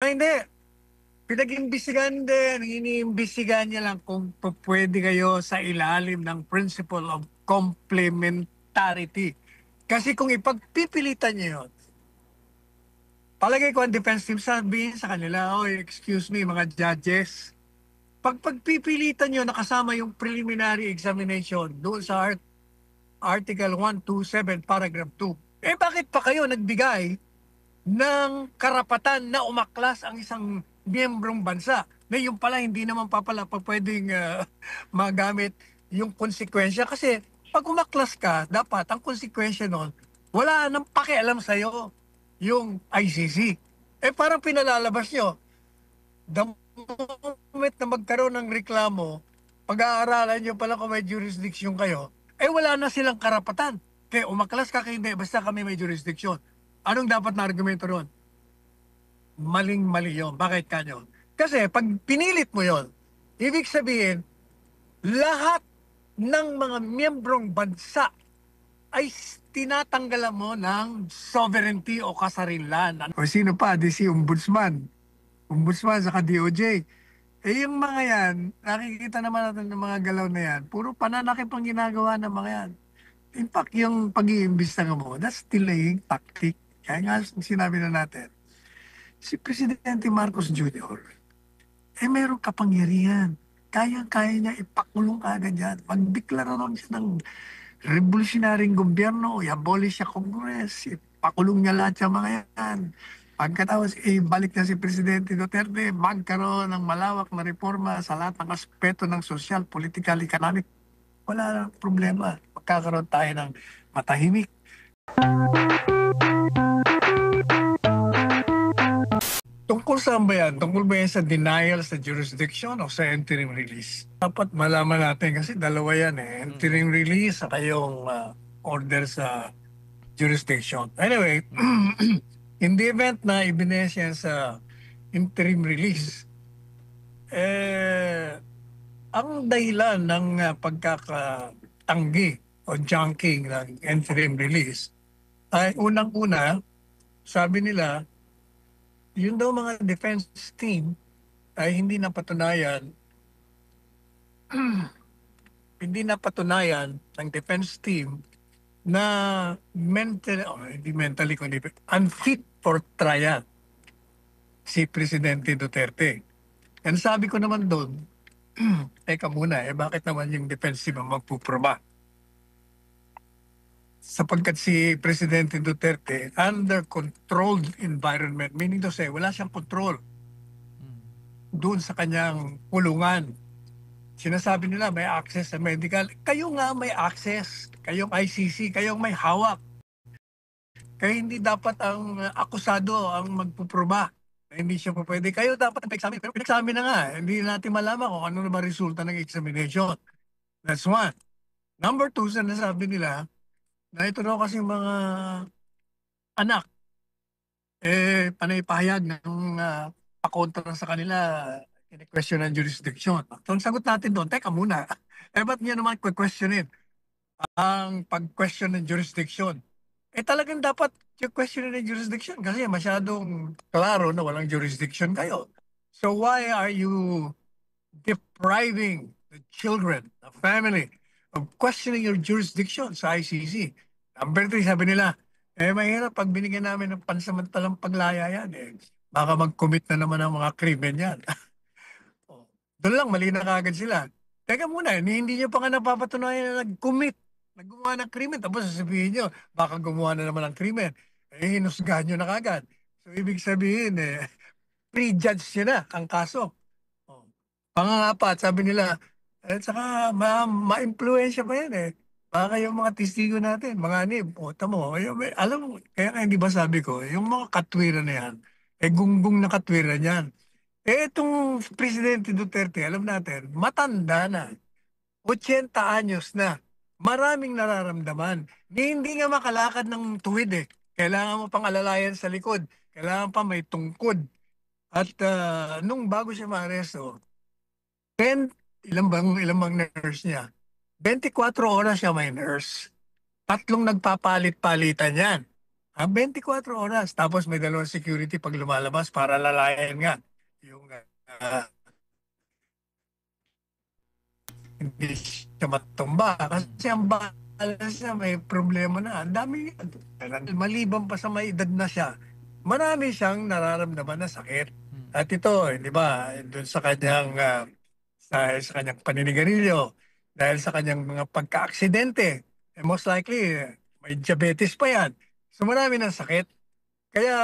Ay, hindi. Pinag-imbestigahan din. Iniimbestigahan niya lang kung pwede kayo sa ilalim ng principle of complementarity. Kasi kung ipagpipilitan niyo yun, palagay ko ang defense team sabihin sa kanila, oh, excuse me, mga judges, pag pagpipilitan nyo nakasama yung preliminary examination doon sa Article 127, Paragraph 2, eh bakit pa kayo nagbigay ng karapatan na umaklas ang isang miyembrong bansa na yung pala hindi naman pa pwedeng magamit yung konsekwensya? Kasi pag umaklas ka, dapat ang konsekwensya nun, wala nang pakialam sa'yo yung ICC. Eh parang pinalalabas nyo, the moment na magkaroon ng reklamo, pag-aaralan nyo pala kung may jurisdiction kayo, eh wala na silang karapatan. Kaya umaklas ka kayo, hindi, basta kami may jurisdiction. Anong dapat na argumento ron? Maling-mali yun. Bakit kanyo? Kasi pag pinilit mo yon, ibig sabihin, lahat ng mga miyembrong bansa ay tinatanggalan mo ng sovereignty o kasarilan. O sino pa? Di si Ombudsman saka DOJ. Eh yung mga yan, nakikita naman natin ng mga galaw na yan, puro pananakip ang ginagawa ng mga yan. In fact, yung pag-iimbista mo, that's delaying tactic. Kaya nga sinabi na natin, si Presidente Marcos Jr., eh meron kapangyarihan. Kaya-kaya niya ipakulong agad yan. Magdeklara lang siya ng revolutionaryong gobyerno, i-abolish siya Congress, ipakulong niya lahat sa mga yan. Pagkatapos, balik na si Presidente Duterte, magkaroon ng malawak na reforma sa lahat ng aspeto ng social, political, economic. Wala nang problema. Magkakaroon tayo ng matahimik. Tungkol saan ba yan? Tungkol ba yan sa denial sa jurisdiction o sa interim release? Dapat malaman natin kasi dalawa yan eh. Interim release at yung order sa jurisdiction. Anyway, in the event na ibinayas yan sa interim release, ang dahilan ng pagkakatanggi o junking ng interim release ay unang-una, sabi nila, yun daw mga defense team ay hindi napatunayan ng defense team na hindi mentally, kundi unfit for trial si Presidente Duterte. And sabi ko naman doon, teka muna, bakit naman yung defense team ang magpuproba? Sapagkat si Presidente Duterte under controlled environment, meaning to say, wala siyang control doon sa kanyang kulungan. Sinasabi nila may access sa medical. Kayo nga may access. Kayong ICC, kayong may hawak. Kaya hindi dapat ang akusado ang magpuproba. Hindi siya pa pwede. Kayo dapat nag-examine. Pero pinag-examine na nga. Hindi natin malaman kung ano na ba resulta ng examination. That's one. Number two, sinasabi nila na ito daw kasi mga anak, panay pahayag ng pakontra sa kanila, in-question ng jurisdiction. So, ang sagot natin doon, teka muna, ba't niya naman questionin ang pag-question ng jurisdiction? Talagang dapat yung question ng jurisdiction kasi masyadong klaro na walang jurisdiction kayo. So why are you depriving the children, the family, of questioning your jurisdiction sa ICC? Number three, sabi nila, mahirap pag binigyan namin ng pansamantalang paglaya yan. Baka mag-commit na naman ng mga krimen yan. Doon lang, mali na kagad sila. Teka muna, hindi nyo pa nga napapatunayan na nag-commit, naggumawa ng krimen. Tapos sasabihin nyo, baka gumawa na naman ng krimen. Hinusgahan nyo na kagad. So, ibig sabihin, pre-judge nyo na ang kaso. Pangangapat, sabi nila, saka ma-impluensya pa yan Baka yung mga testigo natin, mga anib, tamo, alam mo, kaya hindi ba sabi ko, yung mga katwiran na yan, gunggong na katwiran yan. Itong Presidente Duterte, alam natin, matanda na. 80 anyos na. Maraming nararamdaman. Hindi nga makalakad ng tuwid Kailangan mo pang alalayan sa likod. Kailangan pa may tungkod. At nung bago siya maaresto, 10, ilang bang nurse niya? 24 oras siya may nurse. 3 nagpapalit-palitan yan. 24 oras. Tapos may dalawang security pag lumalabas para lalayan nga yung hindi siya matumba. Kasi ang balas niya may problema na. Ang dami, maliban pa sa may edad na siya, marami siyang nararamdaman na sakit. At ito, di ba, doon sa kanyang, sa kanyang paninigarilyo, dahil sa kanyang mga pagka-aksidente, most likely, may diabetes pa yan. So marami ng sakit. Kaya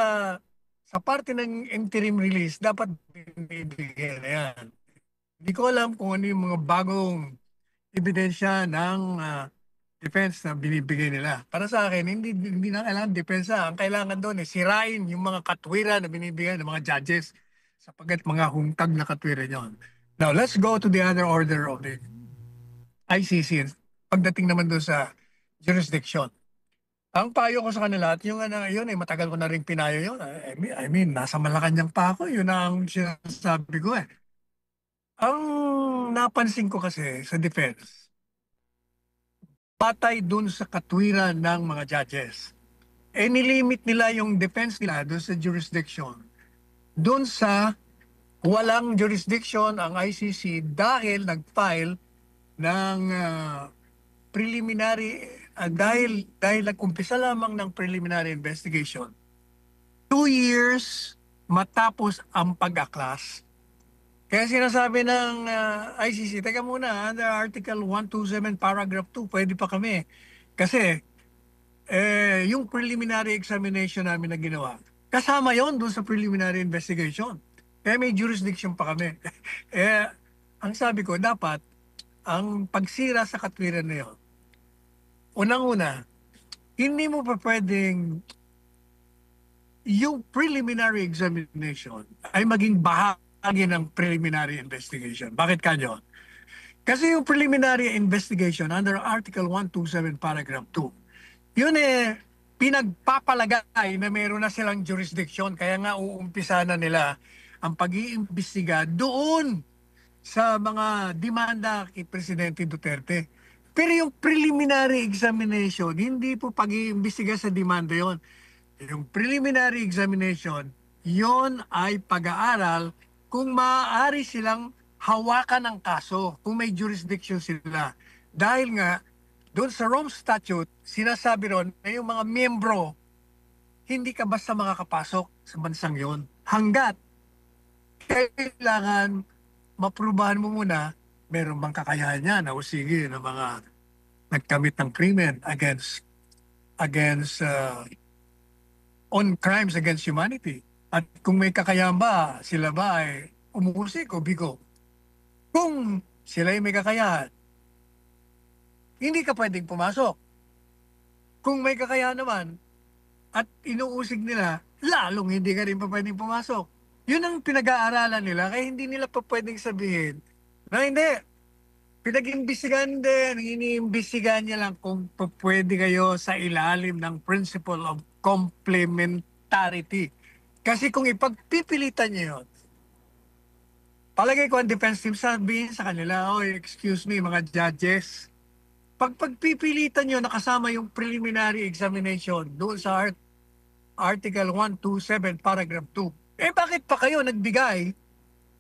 sa parte ng interim release, dapat binibigyan na yan. Hindi ko alam kung ano yung mga bagong ebidensya ng defense na binibigay nila. Para sa akin, hindi na kailangan depensa. Ang kailangan doon sirain yung mga katwiran na binibigay ng mga judges sapagkat mga hungtag na katwiran yon. Now, let's go to the other order of the ICC. Pagdating naman doon sa jurisdiction. Ang payo ko sa kanila at yung yun matagal ko na rin pinayo yun. I mean, nasa Malacanang pa ako. Yun ang sinasabi ko eh. Ang napansin ko kasi sa defense, patay dun sa katwiran ng mga judges. Nilimit nila yung defense nila dun sa jurisdiction. Dun sa walang jurisdiction ang ICC dahil nag-file ng preliminary, dahil nag-umpisa lamang ng preliminary investigation. 2 years matapos ang pag-aklas. Kaya sinasabi ng ICC, teka muna, under Article 127 Paragraph 2, pwede pa kami. Kasi yung preliminary examination namin na ginawa, kasama yon doon sa preliminary investigation. Kaya may jurisdiction pa kami. Ang sabi ko, dapat ang pagsira sa katwiran na yun, unang-una, hindi mo pa pwedeng yung preliminary examination ay maging bahagi ng preliminary investigation. Bakit kanyo? Kasi yung preliminary investigation under Article 127 Paragraph 2, yun pinagpapalagay na meron na silang jurisdiction. Kaya nga uumpisa na nila ang pag-iimbestiga doon sa mga demanda kay Presidente Duterte. Pero yung preliminary examination, hindi po pag-iimbestiga sa demanda yon. Yung preliminary examination, yon ay pag-aaral kung maaari silang hawakan ng kaso, kung may jurisdiction sila. Dahil nga, doon sa Rome Statute, sinasabi ron na yung mga miyembro, hindi ka basta makakapasok sa bansang yon. Hanggat kailangan maprubahan mo muna, meron bang kakayahan niya na usigi ng mga nagkamit ng krimen against on crimes against humanity. At kung may kakayahan ba, sila ba ay umusik o bigo? Kung sila ay may kakayahan, hindi ka pwedeng pumasok. Kung may kakayahan naman at inuusig nila, lalong hindi ka rin pa pwedeng pumasok. Yun ang pinag-aaralan nila, kaya hindi nila pa pwedeng sabihin na hindi. Pinag-imbestigahan din, iniimbestigahan niya lang kung pwede kayo sa ilalim ng principle of complementarity. Kasi kung ipagpipilitan niyo yun, palagay ko ang defense team sabihin sa kanila, oh, excuse me mga judges, pagpipilitan nyo nakasama yung preliminary examination doon sa Article 127 Paragraph 2, bakit pa kayo nagbigay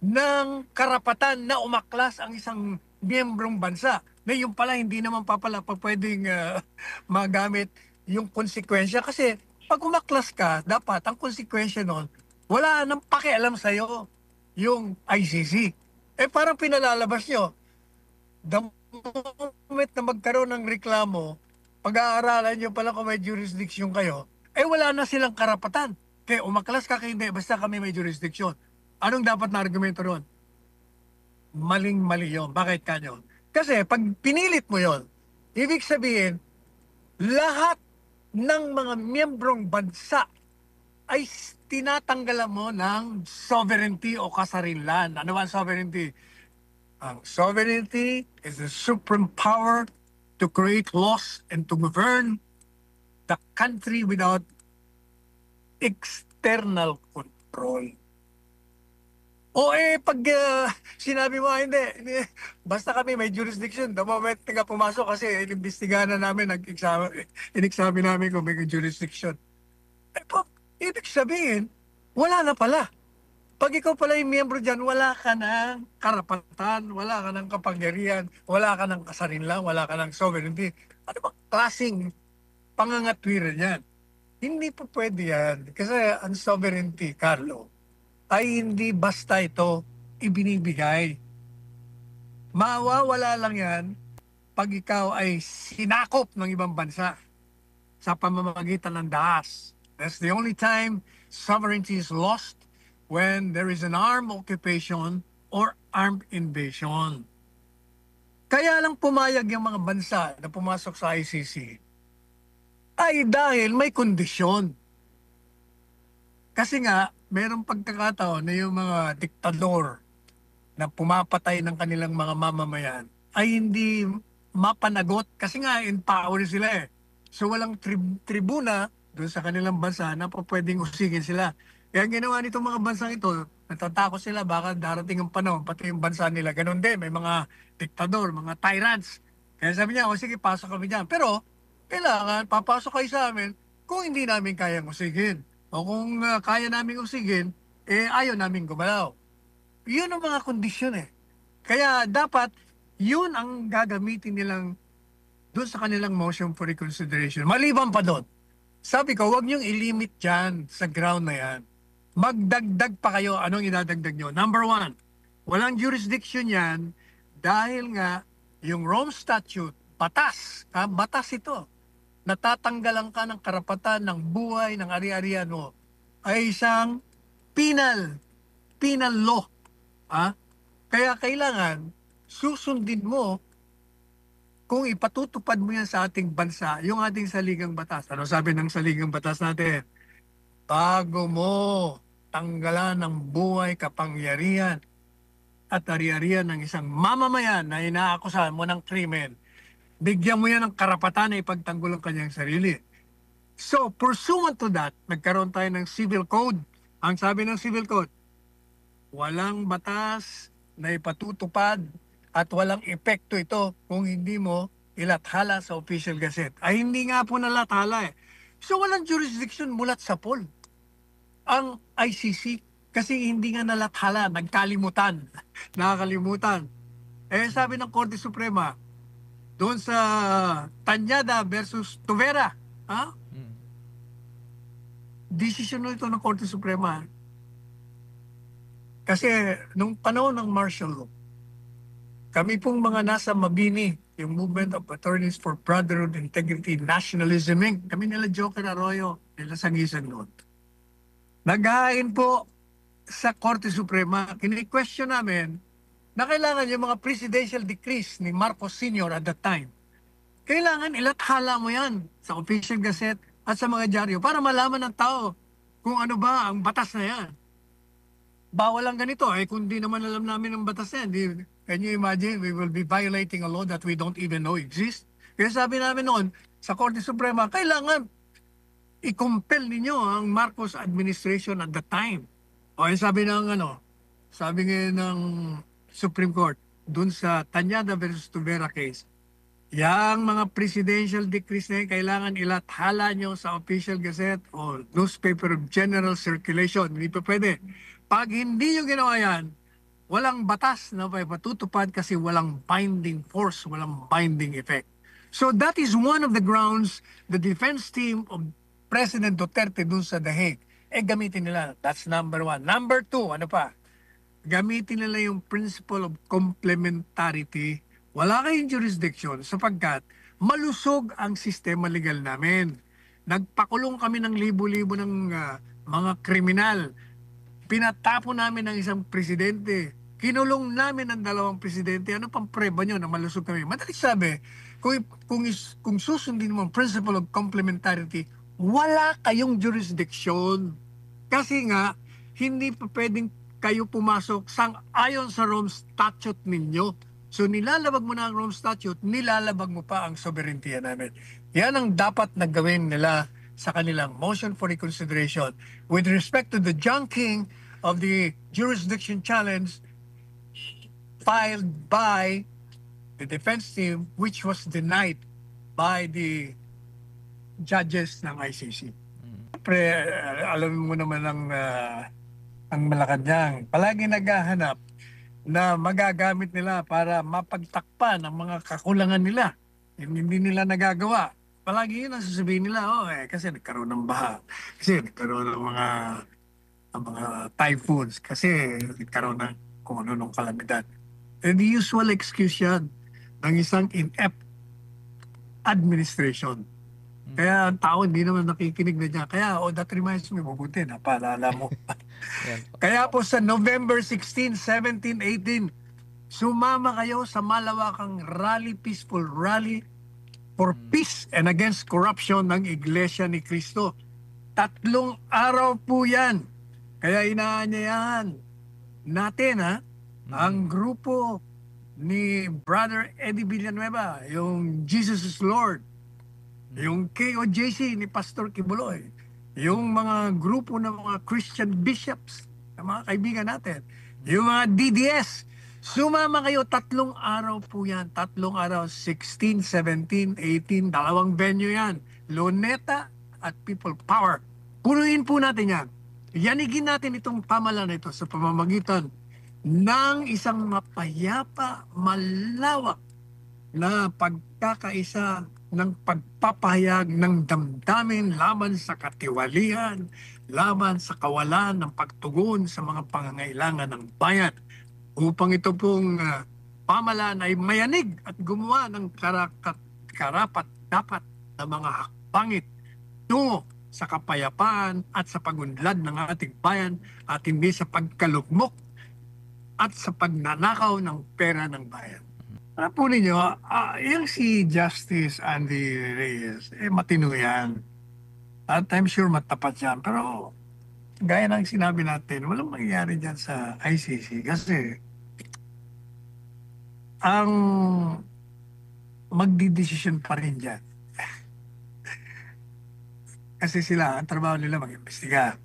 ng karapatan na umaklas ang isang miyembrong bansa na yung pala hindi naman pa pwedeng magamit yung konsekwensya? Kasi pag umaklas ka, dapat ang konsekwensya nun, wala nang pakialam sa'yo yung ICC. Parang pinalalabas nyo. The moment na magkaroon ng reklamo, pag-aaralan nyo pala kung may jurisdiction kayo, wala na silang karapatan. Kaya umaklas ka, hindi, basta kami may jurisdiction. Anong dapat na argumento ron? Maling-mali yun. Bakit kanyo? Kasi pag pinilit mo yon, ibig sabihin, lahat ng mga miyembrong bansa ay tinatanggalan mo ng sovereignty o kasarinlan. Ano ba ang sovereignty? Ang sovereignty is the supreme power to create laws and to govern the country without external control. Pag sinabi mo, hindi, basta kami may jurisdiction, the moment nga pumasok kasi inimbestigahan na namin, in-examine namin kung may jurisdiction. Ibig sabihin, wala na pala. Pag ikaw pala yung miyembro dyan, wala ka ng karapatan, wala ka ng kapangyarihan, wala ka ng kasarinlan, wala ka ng sovereignty. Ano ba klaseng pangangatwiran yan? Hindi po pwede yan. Kasi ang sovereignty, Carlo, ay hindi basta ito ibinibigay. Mawawala lang yan pag ikaw ay sinakop ng ibang bansa sa pamamagitan ng dahas. That's the only time sovereignty is lost, when there is an armed occupation or armed invasion. Kaya lang pumayag yung mga bansa na pumasok sa ICC ay dahil may kondisyon. Kasi nga, mayroong pagkakataon na yung mga diktador na pumapatay ng kanilang mga mamamayan ay hindi mapanagot kasi nga in power sila eh. So walang tribuna doon sa kanilang bansa na pwedeng usigin sila. Kaya ang ginawa nitong mga bansang ito, natatakot sila baka darating ang panahon, pati yung bansa nila. Ganun din, may mga diktador, mga tyrants. Kaya sabi niya, o sige, pasok kami dyan. Pero kailangan, papasok kayo sa amin kung hindi namin kayang usigin. O kung kaya namin usigin, ayaw namin gumalaw. Yun ang mga kondisyon eh. Kaya dapat, yun ang gagamitin nilang doon sa kanilang motion for reconsideration. Maliban pa doon, sabi ko, huwag niyong ilimit dyan sa ground na yan. Magdagdag pa kayo. Anong idadagdag nyo? Number one, walang jurisdiction yan dahil nga yung Rome Statute, batas, batas ito, natatanggalan ka ng karapatan ng buhay, ng ari-arian mo, ay isang penal law. Kaya kailangan susundin mo kung ipatutupad mo yan sa ating bansa, yung ating saligang batas. Ano sabi ng saligang batas natin? Bago mo tanggalan ng buhay, kapangyarihan at ari-arian ng isang mamamayan na inaakusahan mo ng krimen, bigyan mo yan ng karapatan na ipagtanggol ang kanyang sarili. So, pursuant to that, nagkaroon tayo ng civil code. Ang sabi ng civil code, walang batas na ipatutupad at walang epekto ito kung hindi mo ilathala sa official gazette. Ay hindi nga po nalathala eh. So walang jurisdiction mulat sa poll. Ang ICC kasi hindi nga nalathala, nagkalimutan, nakakalimutan. Sabi ng Korte Suprema, doon sa Tanyada versus Tuvera, desisyon ito ng Korte Suprema. Kasi nung panahon ng martial law, kami pong mga nasa Mabini, yung Movement of Attorneys for Brotherhood, Integrity, Nationalism, kami nila Joker Arroyo, nila Sangisan noon. Naghahain po sa Korte Suprema, kini-question namin na kailangan yung mga presidential decrees ni Marcos Sr. at that time. Kailangan ilathala mo yan sa official gazette at sa mga dyaryo para malaman ng tao kung ano ba ang batas na yan. Bawal ang ganito, kung di naman alam namin ang batas na yan, can you imagine, we will be violating a law that we don't even know exists? Kaya sabi namin noon, sa Korte Suprema, kailangan i-compel ninyo ang Marcos administration at the time. Sabi ng Supreme Court, dun sa Tanyada versus Tuvera case, yang mga presidential decrees na yun, kailangan ilathala nyo sa official gazette o newspaper of general circulation. Hindi pa pwede. Pag hindi nyo ginawa yan, walang batas na patutupad kasi walang binding force, walang binding effect. So that is one of the grounds the defense team of President Duterte dun sa The Hague, gamitin nila. That's number one. Number two, ano pa? Gamitin nila yung principle of complementarity. Wala kayong jurisdiction sapagkat malusog ang sistema legal namin. Nagpakulong kami ng libo-libo ng mga kriminal. Pinatapo namin ng isang presidente. Kinulong namin ang dalawang presidente. Ano pang preba nyo na malusog kami? Madali sabi, kung susundin mo ang principle of complementarity, wala kayong jurisdiction. Kasi nga, hindi pa pwedeng kayo pumasok ayon sa Rome Statute ninyo. So nilalabag mo na ang Rome Statute, nilalabag mo pa ang sovereignty namin. Yan ang dapat na gawin nila sa kanilang motion for reconsideration with respect to the junking of the jurisdiction challenge filed by the defense team, which was denied by the judges ng ICC. Siyempre, alam mo naman ang Malacanang. Palagi naghahanap na magagamit nila para mapagtakpan ang mga kakulangan nila. Yung hindi nila nagagawa. Palagi yun ang sasabihin nila, kasi nagkaroon ng baha. Kasi nagkaroon ng mga typhoons. Kasi nagkaroon ng kung ano nung kalamidad. And the usual excuse yan ng isang inept administration. Kaya ang tao hindi naman nakikinig na niya. Kaya, that reminds me, mabuti na paalala mo. Yan po. Kaya po sa November 16, 17, 18, sumama kayo sa malawakang rally, peaceful rally for peace and against corruption ng Iglesia ni Cristo. 3 araw po yan. Kaya inaanyayahan natin ang grupo ni Brother Eddie Villanueva, yung Jesus is Lord, yung KOJC ni Pastor Kibuloy, yung mga grupo ng mga Christian bishops, ng mga kaibigan natin, yung mga DDS. Sumama kayo, 3 araw po yan. 3 araw, 16, 17, 18, dalawang venue yan. Luneta at People Power. Punuin po natin yan. Yanigin natin itong pamalan na ito sa pamamagitan ng isang mapayapa, malawak na pagkakaisa ng pagpapahayag ng damdamin laban sa katiwalian, laban sa kawalan ng pagtugon sa mga pangangailangan ng bayan, upang ito pong pamalaan ay mayanig at gumawa ng karapat-dapat na mga hakbangit tungo sa kapayapaan at sa pagunlad ng ating bayan at hindi sa pagkalugmok at sa pagnanakaw ng pera ng bayan. Po ninyo, yung si Justice Andy Reyes, matino yan. At I'm sure matapat yan. Pero gaya ng sinabi natin, walang mangyayari dyan sa ICC kasi ang magdidesisyon pa rin dyan. Kasi sila, ang trabaho nila mag-imbestiga.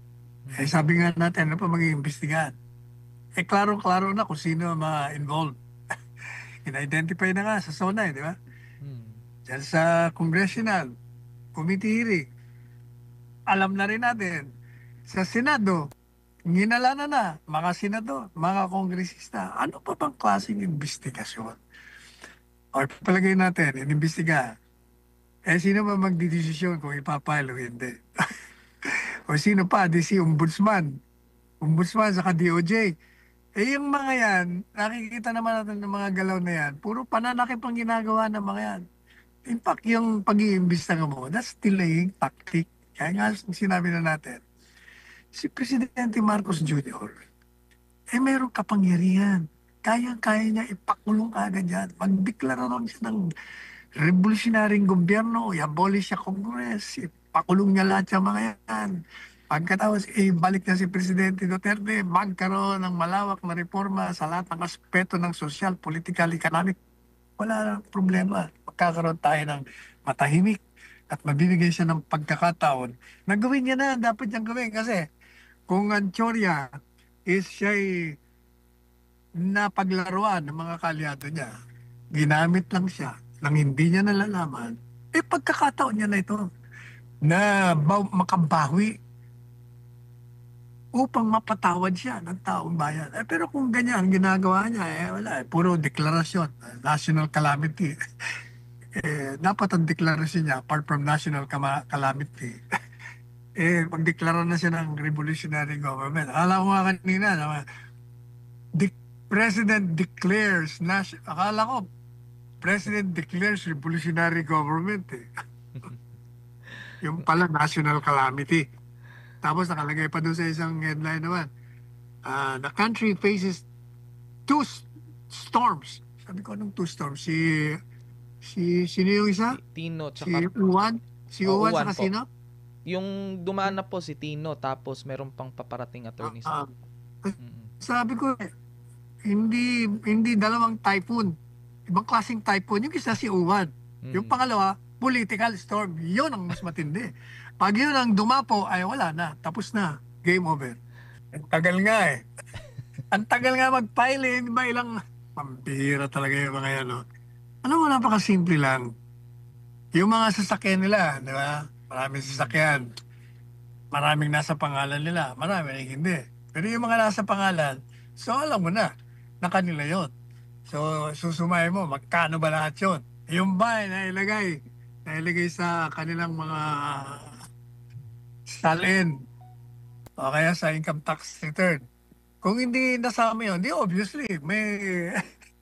Sabi nga natin, ano pa mag-iimbestiga? Klaro-klaro na kung sino ma-involved. In-identify na nga sa SONA, di ba? Diyan sa Congressional Committee hearing, alam na rin natin, sa Senado, ginala na mga senador, mga kongresista. Ano pa bang klaseng investigasyon? O palagay natin, inimbestiga. Sino ba magdidesisyon kung ipapile o hindi? O sino pa? Di si Ombudsman sa DOJ. Yung mga yan, nakikita naman natin ng mga galaw na yan, puro pananakip ang ginagawa ng mga yan. In fact, yung pag-iimbestiga mo, that's delaying tactic. Kaya nga sinabi na natin, si Presidente Marcos Jr., mayroong kapangyarihan. Kaya niya ipakulong agad yan. Magdeklara lang siya ng revolutionaryong gobyerno, i-abolish siya Congress, ipakulong niya lahat yung mga yan. Pagkatapos, balik na si Presidente Duterte, magkaroon ng malawak na reforma sa lahat ng aspeto ng social, political, economic. Wala problema. Magkakaroon tayo ng matahimik at mabibigay siya ng pagkakataon na gawin niya na dapat niyang gawin. Kasi kung ang teorya is siya'y napaglaruan ng mga kalyado niya, ginamit lang siya nang hindi niya nalalaman, pagkakataon niya na ito na makabawi upang mapatawad siya ng taong bayan. Pero kung ganyan ang ginagawa niya, wala. Puro deklarasyon, national calamity. Dapat ang deklarasyon niya, apart from national calamity, magdeklara na siya ng revolutionary government. Akala ko nga kanina, President declares, akala ko, President declares revolutionary government. Yung pala, national calamity. Tapos nakalagay pa doon sa isang headline naman, the country faces 2 storms. Sabi ko, anong 2 storms? Sino yung isa? Tino. Si Uwan? Si Uwan saka po. sino? Yung dumaan na po si Tino, tapos meron pang paparating attorney. Sabi ko, hindi dalawang typhoon. Ibang klaseng typhoon. Yung isa si Uwan. Yung pangalawa, political storm. Yun ang mas matindi. Pag yun ang dumapo, ay wala na. Tapos na. Game over. Ang tagal nga Ang tagal nga mag-file Hindi ba ilang... Pambihira talaga yung mga yan. Alam mo, napakasimple lang. Yung mga sasakyan nila, di ba? Maraming sasakyan. maraming nasa pangalan nila, marami hindi. Pero yung mga nasa pangalan, so alam mo na kanila yon. So susumay mo, magkano ba lahat yon? Yung ba ay nailagay sa kanilang mga salin o kaya sa income tax return. Kung hindi nasama yun, di obviously,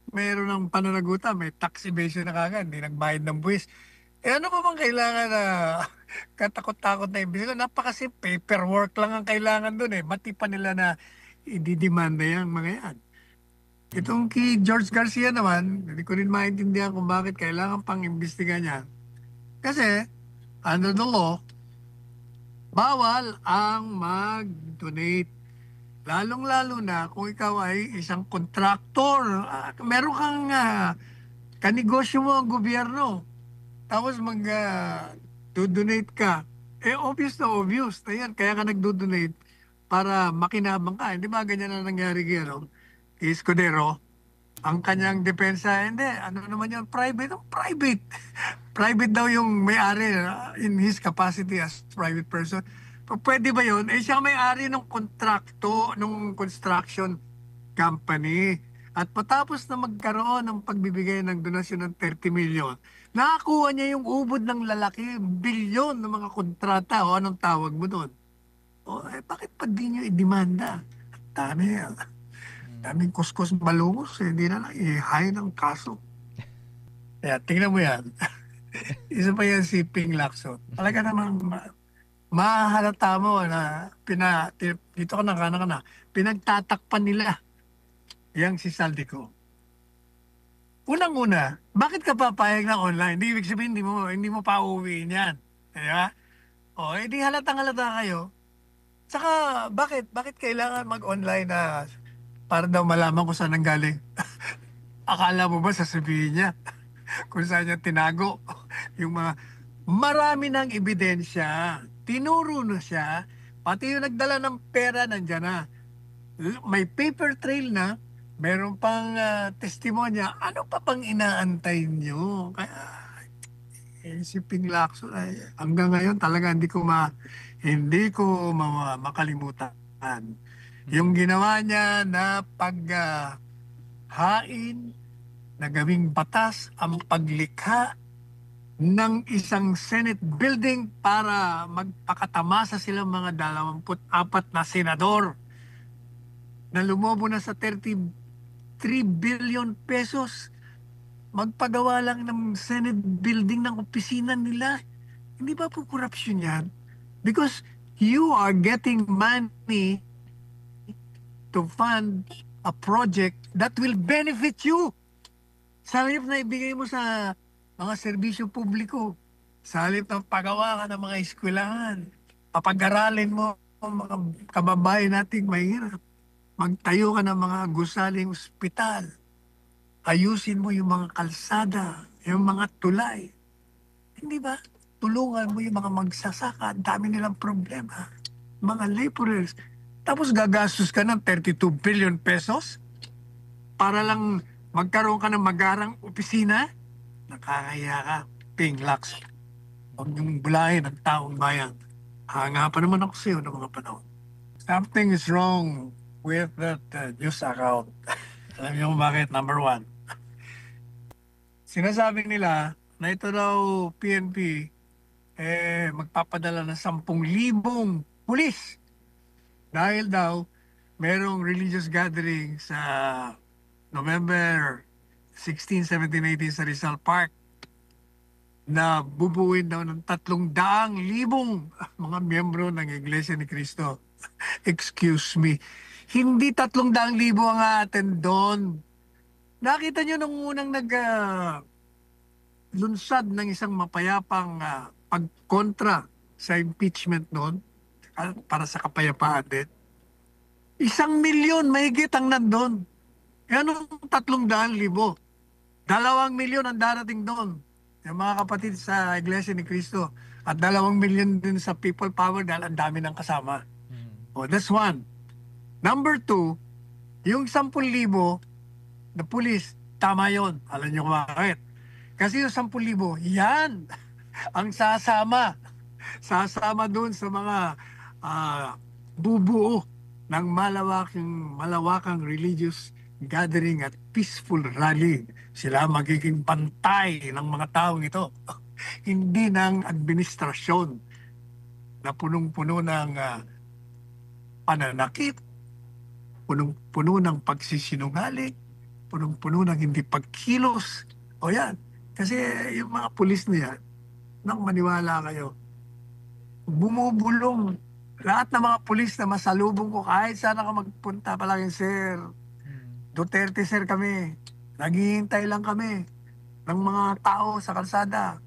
mayroon ng pananagutan, may tax evasion na kagad, hindi nagbayad ng buwis. Eh ano pa bang kailangan na katakot-takot na imbis? Napakasi paperwork lang ang kailangan doon eh. Mati pa nila na ididemanda yan mga yan. Itong kay George Garcia naman, hindi ko rin maintindihan kung bakit kailangan pang imbestiga niya. Kasi, under the law, bawal ang mag-donate. Lalong-lalo na kung ikaw ay isang kontraktor. Meron kang kanegosyo mo ang gobyerno. Tapos do-donate ka. Eh, obvious na obvious. Ayan, kaya ka nag-do-donate para makinabang ka. Hindi ba ganyan na nangyari kay Escudero? Ang kanyang depensa, hindi, ano naman yun, private. Private. Private daw yung may-ari in his capacity as private person. Pwede ba yun? Eh, siya may-ari ng kontrakto, ng construction company. At patapos na magkaroon ng pagbibigay ng donasyon ng 30 million, nakakuha niya yung ubod ng lalaki, bilyon ng mga kontrata o anong tawag mo doon. O, eh, bakit pa di niyo i-demanda? Dami, daming kuskus malungos, eh, hindi na lang i-high ng kaso. Kaya tingnan mo yan. Isa pa yan si Ping Lacson. Talaga namang mahalata mo na dito ka na, pinagtatakpan nila yang si Saldico. Unang-una, bakit ka papayag ng online? Di ibig sabihin, hindi mo pa uuwiin yan. Diba? O, edi halatang-halata kayo. Saka, bakit kailangan mag-online na para daw malaman kung saan nanggaling? Akala mo ba sasabihin niya kung saan niya tinago yung mga marami ng ebidensya. Tinuro na siya, pati yung nagdala ng pera nandyan na. May paper trail na, meron pang testimonya. Ano pa pang inaantay nyo? Kaya, si Ping Lacson, hanggang ngayon talaga hindi ko makalimutan. Yung ginawa niya na hain na gawing batas ang paglikha ng isang Senate building para magpakatamasa silang mga 24 na senador na lumobo na sa 33 billion pesos. Magpagawa lang ng Senate building ng opisina nila. Hindi ba po korupsyon yan? Because you are getting money to fund a project that will benefit you. Sa halip na ibigay mo sa mga serbisyo publiko, sa halip ng pagawa ka ng mga eskwelahan, papag-aralin mo ang mga kababayan nating mahirap, magtayo ka ng mga gusaling ospital, ayusin mo yung mga kalsada, yung mga tulay. Hindi ba? Tulungan mo yung mga magsasaka, ang dami nilang problema. Mga laborers. Tapos gagastos ka ng 32 billion pesos para lang magkaroon ka ng magarang opisina. Nakakaya ka, Ping Lacson. Huwag yung bulahin ng taong bayan. Hanga pa naman ako sa iyo ng mga panahon. Something is wrong with that news account. Alam niyo kung bakit? Number one. Sinasabi nila na ito daw PNP magpapadala ng 10,000 pulis. Dahil daw merong religious gathering sa November 16, 17, 18 sa Rizal Park na bubuin daw ng 300,000 mga miyembro ng Iglesia ni Cristo. Excuse me. Hindi 300,000 ang aattend doon. Nakita nyo nung unang lunsad ng isang mapayapang pagkontra sa impeachment noon para sa kapayapaan din. 1,000,000 mahigit ang nandun. E anong 300,000? 2,000,000 ang darating doon. Yung mga kapatid sa Iglesia ni Cristo. At 2,000,000 din sa people power dahil ang dami ng kasama. Oh, that's one. Number two, yung 10,000 na pulis, tama yon. Alam niyo kung bakit? Kasi yung 10,000, yan ang sasama. Sasama doon sa mga bubuo ng malawakang religious gathering at peaceful rally. Sila magiging bantay ng mga taong ito. Hindi ng administrasyon na punong-puno ng pananakit, punong-puno ng pagsisinungaling, punong-puno ng hindi pagkilos. O yan. Kasi yung mga pulis niya, nang maniwala kayo, bumubulong. Lahat ng mga pulis na masalubong ko, kahit sana ka magpunta palagi, sir, Duterte sir kami. Naghihintay lang kami ng mga tao sa kalsada.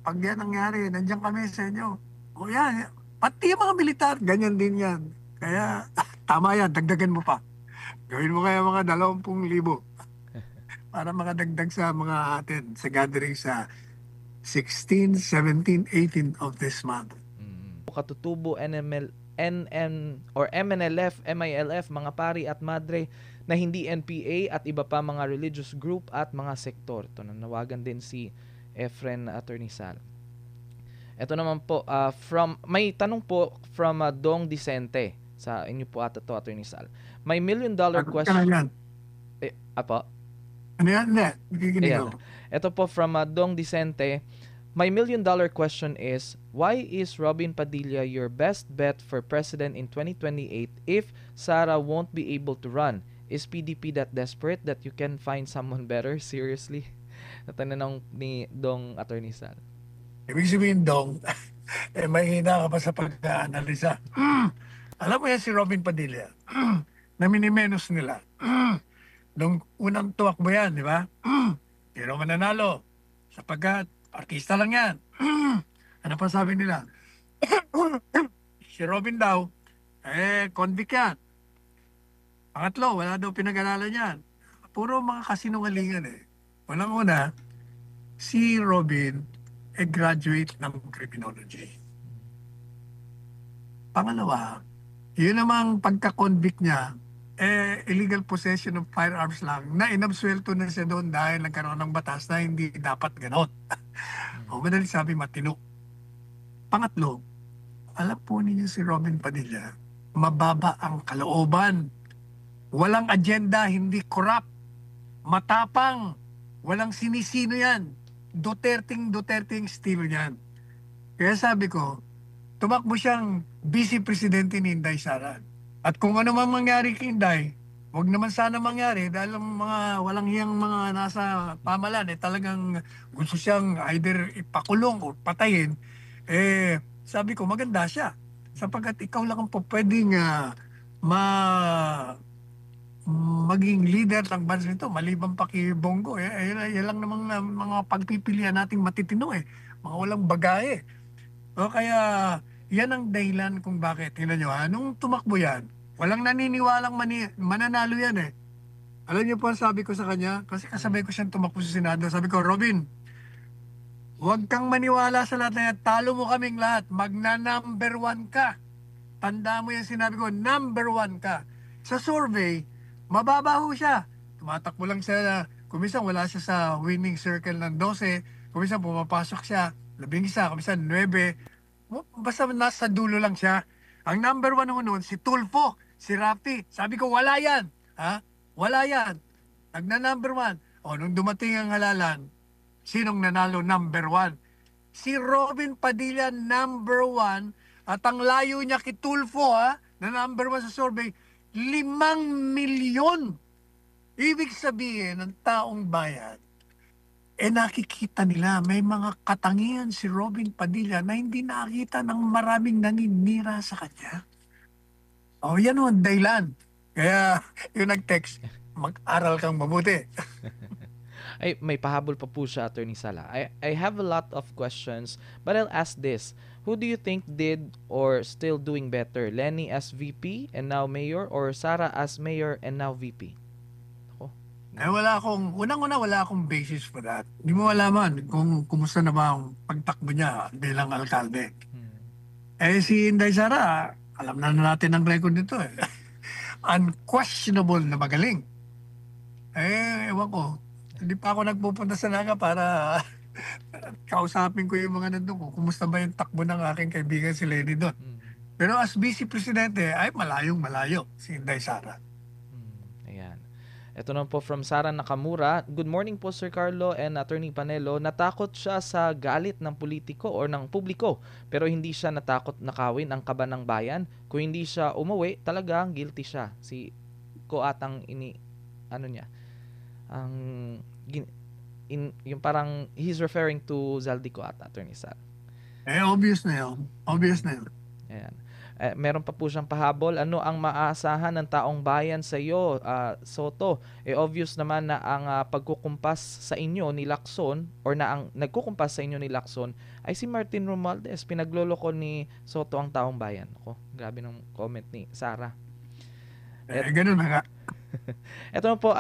Pag yan nangyari, nandiyan kami sa inyo. O yan, pati yung mga militar, ganyan din yan. Kaya, tama yan, dagdagan mo pa. Gawin mo kaya mga 20,000 para makadagdag sa mga atin sa gathering sa 16, 17, 18 of this month. Katutubo, or MNLF, MILF, mga pari at madre na hindi NPA at iba pa mga religious group at mga sektor. Ito, nanawagan din si Efren Attorney Sal. Ito naman po, may tanong po from Dong Dicente. Sa inyo po ata to, Attorney Sal. May $1 million question. Apo? Ano yan? Nakikinig ako. Ito po from Dong Dicente. My $1 million question is, why is Robin Padilla your best bet for president in 2028 if Sara won't be able to run? Is PDP that desperate that you can find someone better? Seriously? Natanong ni Dong Attorney Sal. Ibig sabihin, Dong, may hina ka pa sa pag-analisa. Alam mo yan si Robin Padilla, na minimenos nila. Nung unang tuwakbo yan, di ba? Pero mananalo, sapagkat artista lang yan. Ano pa sabi nila? Si Robin daw, convict yan. Pangatlo, wala daw pinag-aralan yan. Puro mga kasinungalingan eh. Unang-una, si Robin graduate ng criminology. Pangalawa, yun namang pagka-convict niya, illegal possession of firearms lang, na inabsuelto na siya doon dahil nagkaroon ng batas na hindi dapat ganon. O madali sabi, matino. Pangatlo, alam po ninyo si Robin Padilla, mababa ang kalooban. Walang agenda, hindi corrupt. Matapang. Walang sinisino yan. Duterting estilo yan. Kaya sabi ko, tumakbo siyang vice presidente ni Inday Sara. At kung ano man mangyari kay Inday, huwag naman sana mangyari dahil ang mga walang hiyang mga nasa pamalan, talagang gusto siyang either ipakulong o patayin, sabi ko maganda siya. Sapagkat ikaw lang ang pwedeng maging leader ng bansa nito, maliban pa kay Bongo. Yan lang namang mga pagpipilian nating matitino mga walang bagahe. O kaya, yan ang dahilan kung bakit. Tingnan nyo nung tumakbo yan, walang naniniwalang mananalo yan Alam niyo po ang sabi ko sa kanya, kasi kasabay ko siyang tumakbo sa Senado, sabi ko, Robin, huwag kang maniwala sa lahat na yan, talo mo kaming lahat, magna-number 1 ka. Tanda mo yan, sinabi ko, number 1 ka. Sa survey, mababa ho siya. Tumatakbo lang siya, kuminsan wala siya sa winning circle ng 12, kuminsan pumapasok siya, 11, kuminsan 9, basta nasa dulo lang siya. Ang number 1 noon, si Tulfo, si Rafi. Sabi ko, wala yan. Wala yan. Nagna-number 1. O, nung dumating ang halalan, sinong nanalo number 1? Si Robin Padilla, number 1. At ang layo niya kay Tulfo, na number 1 sa survey, 5 milyon. Ibig sabihin ng taong bayan, nakikita nila may mga katangian si Robin Padilla na hindi nakita ng maraming naninira sa kanya. Yan ang dahilan. Kaya yung nag-text, mag-aral kang mabuti. Ay, may pahabol pa po siya, Attorney Sala. I have a lot of questions, but I'll ask this. Who do you think did or still doing better? Lenny as VP and now Mayor, or Sara as Mayor and now VP? Unang-una wala akong basis for that. Hindi mo malaman kung kumusta na ba ang pagtakbo niya bilang alkalde. Si Inday Sara, alam na natin ang record nito Unquestionable na magaling. Ewan ko. Hindi pa ako nagpupunta sa Naga para kausapin ko yung mga nandun ko. Kumusta ba yung takbo ng aking kaibigan si Lenny doon? Pero as vice presidente, ay malayong malayo si Inday Sara. Ayan. Ito naman po from Sara Nakamura. Good morning po Sir Carlo and Attorney Panelo. Natakot siya sa galit ng politiko or ng publiko pero hindi siya natakot nakawin ang kaba ng bayan. Kung hindi siya umuwi, talagang guilty siya. Si ko atang ano niya, ang yung parang he's referring to Zaldico ata, Attorney Sara. Obvious na yun. Obvious na yun. Ayan. Meron pa po siyang pahabol. Ano ang maaasahan ng taong bayan sa iyo, Soto? Obvious naman na ang pagkukumpas sa inyo ni Lacson or na ang nagkukumpas sa inyo ni Lacson ay si Martin Romualdez. Pinagloloko ni Soto ang taong bayan. Ako, grabe ng comment ni Sara. Ganun na nga. Ito na po,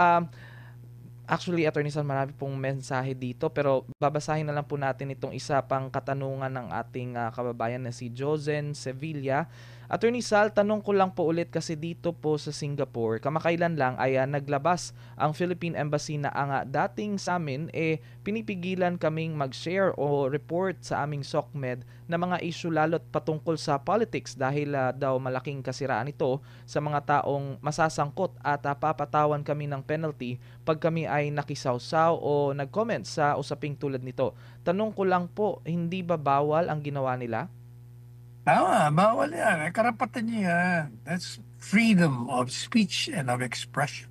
actually, Attorney Sal, marami pong mensahe dito pero babasahin na lang po natin itong isa pang katanungan ng ating kababayan na si Josen Sevilla. Attorney Sal, tanong ko lang po ulit kasi dito po sa Singapore, kamakailan lang ay naglabas ang Philippine Embassy na ang dating sa amin pinipigilan kaming mag-share o report sa aming SOCMED na mga issue lalo't patungkol sa politics dahil daw malaking kasiraan ito sa mga taong masasangkot at papatawan kami ng penalty pag kami ay nakisawsaw o nag-comment sa usaping tulad nito. Tanong ko lang po, hindi ba bawal ang ginawa nila? Tama, bawal yan. Karapatan niya yan. That's freedom of speech and of expression.